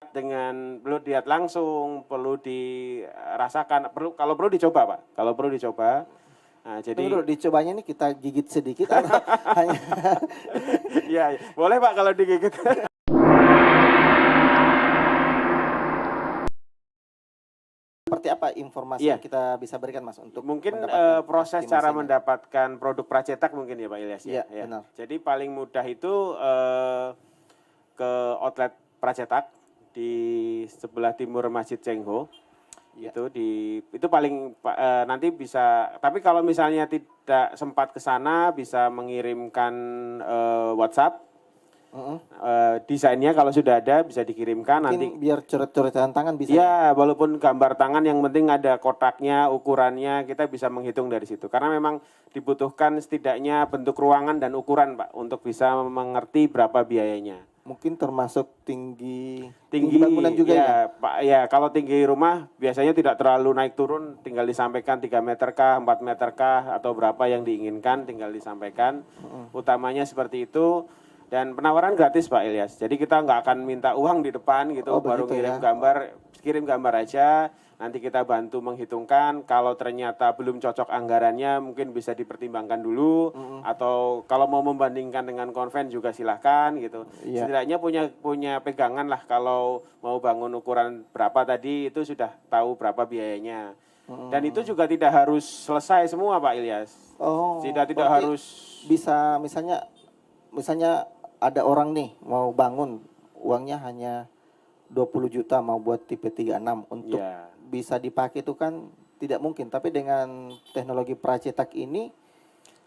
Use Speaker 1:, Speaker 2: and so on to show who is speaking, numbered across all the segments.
Speaker 1: dengan perlu dilihat langsung, perlu dirasakan, kalau perlu dicoba Pak, kalau perlu dicoba. Nah,
Speaker 2: Tunggu
Speaker 1: jadi
Speaker 2: dulu, dicobanya ini kita gigit sedikit atau hanya
Speaker 1: ya boleh Pak kalau digigit.
Speaker 2: seperti apa informasi
Speaker 1: Iya,
Speaker 2: yang kita bisa berikan Mas untuk
Speaker 1: mungkin
Speaker 2: mendapatkan
Speaker 1: proses cara
Speaker 2: estimasinya?
Speaker 1: mendapatkan produk pracetak mungkin ya Pak Ilyas ya.
Speaker 2: Iya,
Speaker 1: Ya.
Speaker 2: benar.
Speaker 1: Jadi paling mudah itu ke outlet pracetak di sebelah timur Masjid Cengho.
Speaker 2: Iya.
Speaker 1: Itu paling nanti bisa, tapi kalau misalnya tidak sempat ke sana bisa mengirimkan WhatsApp. Desainnya kalau sudah ada bisa dikirimkan.
Speaker 2: Mungkin
Speaker 1: nanti
Speaker 2: biar coret-coretan tangan bisa ya?
Speaker 1: ya, walaupun gambar tangan yang penting ada kotaknya, ukurannya, kita bisa menghitung dari situ. Karena memang dibutuhkan setidaknya bentuk ruangan dan ukuran Pak untuk bisa mengerti berapa biayanya.
Speaker 2: Mungkin termasuk tinggi
Speaker 1: Tinggi
Speaker 2: bangunan juga ya?
Speaker 1: ya Pak, ya kalau tinggi rumah biasanya tidak terlalu naik turun, tinggal disampaikan 3 meter kah, 4 meter kah, atau berapa yang diinginkan tinggal disampaikan. Utamanya seperti itu. Dan penawaran gratis Pak Ilyas. Jadi kita nggak akan minta uang di depan
Speaker 2: Oh
Speaker 1: gitu, baru
Speaker 2: begitu
Speaker 1: kirim
Speaker 2: ya?
Speaker 1: gambar, aja. Nanti kita bantu menghitungkan. Kalau ternyata belum cocok anggarannya, mungkin bisa dipertimbangkan dulu. Atau kalau mau membandingkan dengan konven juga silahkan gitu.
Speaker 2: Iya.
Speaker 1: Setidaknya punya pegangan lah kalau mau bangun ukuran berapa tadi itu sudah tahu berapa biayanya. Dan itu juga tidak harus selesai semua Pak Ilyas.
Speaker 2: Oh,
Speaker 1: Tidak
Speaker 2: berarti
Speaker 1: harus.
Speaker 2: bisa misalnya ada orang nih mau bangun uangnya hanya 20 juta mau buat tipe 36 untuk
Speaker 1: Ya.
Speaker 2: bisa dipakai itu kan tidak mungkin. Tapi dengan teknologi pracetak ini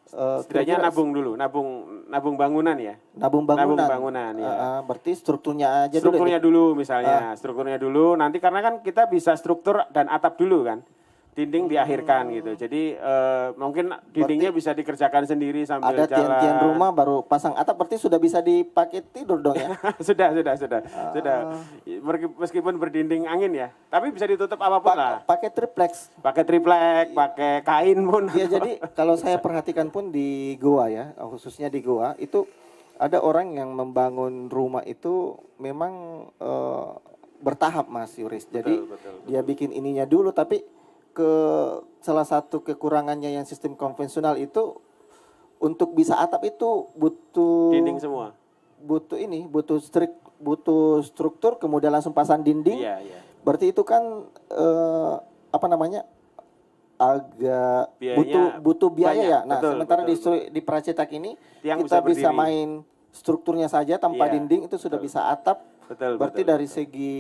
Speaker 1: Setidaknya
Speaker 2: kira-kira
Speaker 1: nabung dulu, nabung bangunan ya.
Speaker 2: nabung
Speaker 1: Nabung
Speaker 2: bangunan.
Speaker 1: bangunan ya.
Speaker 2: Berarti strukturnya aja dulu nih.
Speaker 1: Strukturnya dulu misalnya, strukturnya dulu. Nanti karena kan kita bisa struktur dan atap dulu kan. Dinding diakhirkan gitu. Jadi mungkin dindingnya
Speaker 2: Berarti
Speaker 1: bisa dikerjakan sendiri sambil
Speaker 2: ada tiang-tiang
Speaker 1: jalan.
Speaker 2: rumah baru pasang atap, berarti sudah bisa dipakai tidur dong ya?
Speaker 1: Sudah. Meskipun berdinding angin ya, tapi bisa ditutup apapun lah.
Speaker 2: Pakai triplex.
Speaker 1: Pakai triplek, pakai kain pun.
Speaker 2: Ya jadi kalau saya perhatikan pun di Goa ya, khususnya di Goa itu ada orang yang membangun rumah itu memang bertahap Mas Yuris. Jadi
Speaker 1: Betul.
Speaker 2: dia bikin ininya dulu, tapi salah satu kekurangannya yang sistem konvensional itu untuk bisa atap itu butuh
Speaker 1: Dinding semua.
Speaker 2: butuh struktur kemudian langsung pasang dinding.
Speaker 1: Iya.
Speaker 2: Berarti itu kan apa namanya? Agak
Speaker 1: Biayanya
Speaker 2: butuh biaya
Speaker 1: banyak.
Speaker 2: ya. Nah, sementara di pracetak ini
Speaker 1: Tiang
Speaker 2: kita bisa
Speaker 1: berdiri.
Speaker 2: main strukturnya saja tanpa
Speaker 1: Iya,
Speaker 2: dinding itu sudah bisa atap. Berarti dari
Speaker 1: betul.
Speaker 2: segi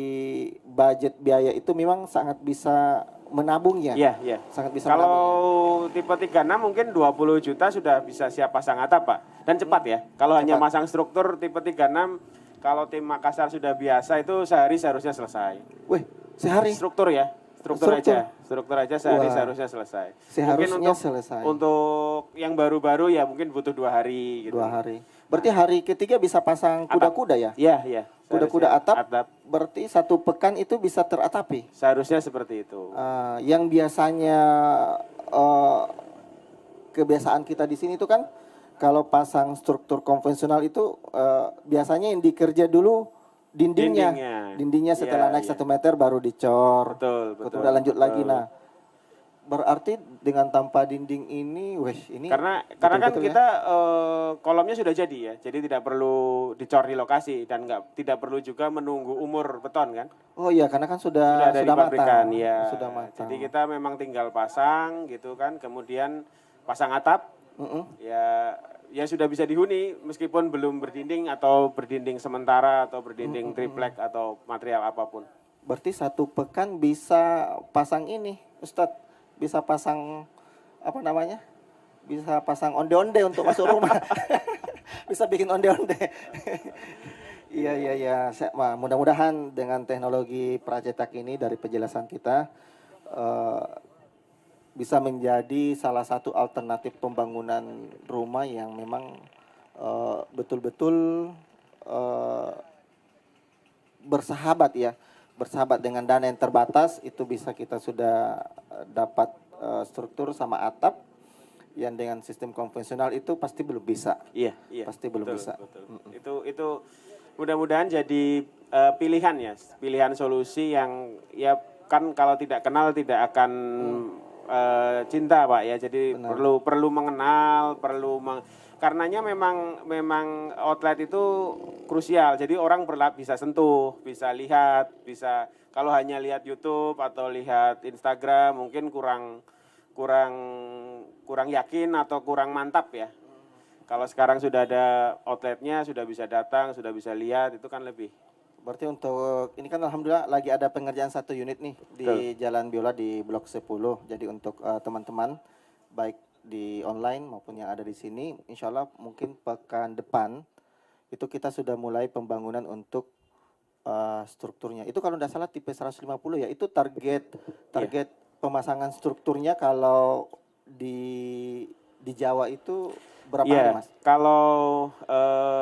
Speaker 2: budget biaya itu memang sangat bisa menabung ya.
Speaker 1: Iya.
Speaker 2: Sangat bisa
Speaker 1: Kalau
Speaker 2: menabung.
Speaker 1: tipe 36 mungkin 20 juta sudah bisa siap pasang atap, Pak. Dan cepat ya. Kalau hanya masang struktur tipe 36, kalau tim Makassar sudah biasa itu sehari seharusnya selesai.
Speaker 2: Wih, sehari?
Speaker 1: Struktur ya. Struktur aja sehari seharusnya selesai.
Speaker 2: Seharusnya
Speaker 1: mungkin
Speaker 2: selesai.
Speaker 1: untuk yang baru-baru ya mungkin butuh 2 hari gitu.
Speaker 2: 2 hari. Berarti hari ketiga bisa pasang kuda-kuda ya?
Speaker 1: Iya.
Speaker 2: Kuda-kuda atap. Berarti 1 pekan itu bisa teratapi.
Speaker 1: Seharusnya seperti itu.
Speaker 2: Yang biasanya kebiasaan kita di sini itu kan kalau pasang struktur konvensional itu biasanya yang dikerja dulu dindingnya setelah naik 1 meter baru dicor.
Speaker 1: Betul.
Speaker 2: Kemudian lanjut lagi. Nah, berarti dengan tanpa dinding ini, ini
Speaker 1: karena kan kita kolomnya sudah jadi ya, jadi tidak perlu dicor di lokasi dan tidak perlu juga menunggu umur beton kan.
Speaker 2: Oh iya, karena kan sudah
Speaker 1: dari pabrikan
Speaker 2: matang.
Speaker 1: ya.
Speaker 2: Sudah matang.
Speaker 1: Jadi kita memang tinggal pasang gitu kan, kemudian pasang atap. Ya sudah bisa dihuni meskipun belum berdinding atau berdinding sementara atau berdinding triplek atau material apapun.
Speaker 2: Berarti 1 pekan bisa pasang ini, Ustadz, bisa pasang apa namanya? Bisa pasang onde-onde untuk masuk rumah. Bisa bikin onde-onde. Iya. Mudah-mudahan dengan teknologi pracetak ini dari penjelasan kita bisa menjadi salah satu alternatif pembangunan rumah yang memang betul-betul bersahabat ya. Bersahabat dengan dana yang terbatas, itu bisa kita sudah dapat struktur sama atap yang dengan sistem konvensional itu pasti belum bisa.
Speaker 1: Iya.
Speaker 2: Pasti belum bisa.
Speaker 1: Betul. Itu mudah-mudahan jadi pilihan ya, pilihan solusi yang ya kan kalau tidak kenal tidak akan cinta Pak ya. Jadi
Speaker 2: Benar.
Speaker 1: perlu mengenal, karenanya memang outlet itu krusial. Jadi orang bisa sentuh, bisa lihat, bisa kalau hanya lihat YouTube atau lihat Instagram mungkin kurang yakin atau kurang mantap ya. Kalau sekarang sudah ada outletnya, sudah bisa datang, sudah bisa lihat, itu kan lebih.
Speaker 2: Berarti untuk ini kan alhamdulillah lagi ada pengerjaan 1 unit nih di Jalan Biola di Blok 10. Jadi untuk teman-teman baik di online maupun yang ada di sini, insya Allah mungkin pekan depan itu kita sudah mulai pembangunan untuk strukturnya. Itu kalau tidak salah tipe 150 ya. Itu target pemasangan strukturnya kalau di Jawa itu berapa hari Mas?
Speaker 1: Kalau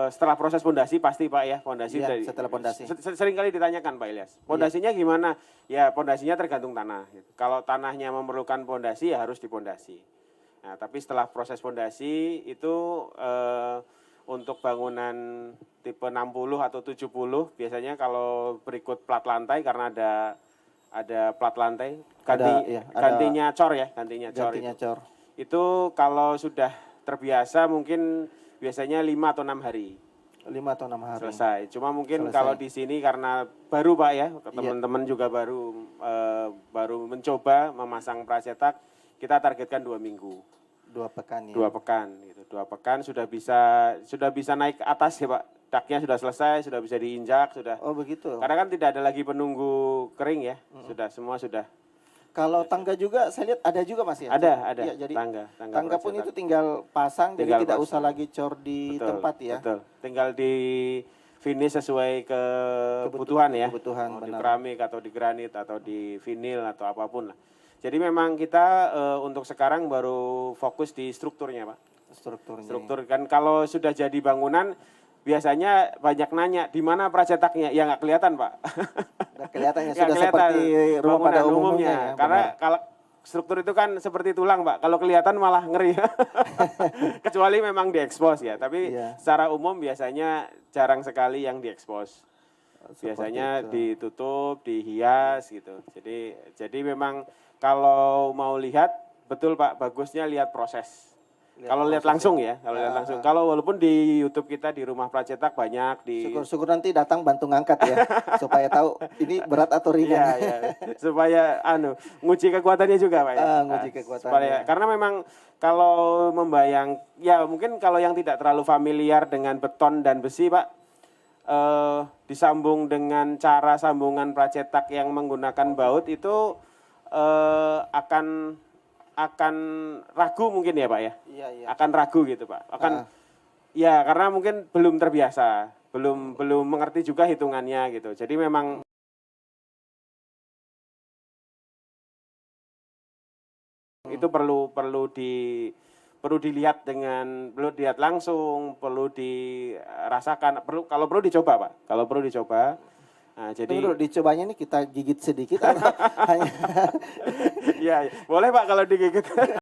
Speaker 1: setelah proses pondasi pasti Pak ya, pondasi
Speaker 2: setelah pondasi.
Speaker 1: Sering kali ditanyakan Pak Ilyas, pondasinya gimana? Ya pondasinya tergantung tanah. Gitu. Kalau tanahnya memerlukan pondasi ya harus dipondasi. Nah tapi setelah proses pondasi itu untuk bangunan tipe 60 atau 70 biasanya kalau berikut plat lantai karena ada plat lantai gantinya cor ya, gantinya cor. Itu kalau sudah terbiasa mungkin biasanya 5 atau 6 hari.
Speaker 2: 5 atau 6 hari.
Speaker 1: Selesai. Cuma mungkin kalau di sini karena baru Pak ya, teman-teman juga baru mencoba memasang pracetak, kita targetkan 2 minggu.
Speaker 2: 2 pekan ya.
Speaker 1: 2 pekan gitu. 2 pekan sudah bisa naik ke atas ya Pak. Daknya sudah selesai, sudah bisa diinjak, sudah.
Speaker 2: Oh begitu.
Speaker 1: Karena kan tidak ada lagi penunggu kering ya. Semua sudah.
Speaker 2: Kalau tangga juga saya lihat ada juga Mas ya?
Speaker 1: Ada.
Speaker 2: Ya, jadi
Speaker 1: tangga
Speaker 2: pun itu tinggal pasang, jadi tidak usah lagi cor di tempat ya.
Speaker 1: Betul. Tinggal di finish sesuai kebutuhan ya.
Speaker 2: Kebutuhan,
Speaker 1: di keramik atau di granit atau di vinil atau apapun lah. Jadi memang kita untuk sekarang baru fokus di strukturnya Pak. Struktur kan kalau sudah jadi bangunan biasanya banyak nanya di mana pracetaknya, ya nggak kelihatan Pak.
Speaker 2: Nggak kelihatan ya, sudah seperti rumah pada umumnya ya,
Speaker 1: karena kalau struktur itu kan seperti tulang Pak, kalau kelihatan malah ngeri. Kecuali memang diekspos ya, tapi secara umum biasanya jarang sekali yang diekspos. Biasanya ditutup, dihias gitu. Jadi memang kalau mau lihat betul Pak, bagusnya lihat proses. Kalau lihat langsung ya, kalau walaupun di YouTube kita di Rumah Pracetak banyak di.
Speaker 2: Syukur-syukur nanti datang bantu ngangkat ya, supaya tahu ini berat atau ringan.
Speaker 1: Supaya nguji kekuatannya juga Pak ya.
Speaker 2: Nguji kekuatannya.
Speaker 1: Karena memang kalau ya mungkin kalau yang tidak terlalu familiar dengan beton dan besi Pak, disambung dengan cara sambungan pracetak yang menggunakan baut itu akan ragu mungkin ya Pak ya.
Speaker 2: Iya.
Speaker 1: Akan ragu gitu Pak. Ya karena mungkin belum terbiasa, belum mengerti juga hitungannya gitu. Jadi memang itu perlu dilihat langsung, perlu dirasakan, kalau perlu dicoba Pak. Kalau perlu dicoba. Nah, jadi
Speaker 2: dicobanya ini kita gigit sedikit hanya
Speaker 1: ya, boleh Pak kalau digigit.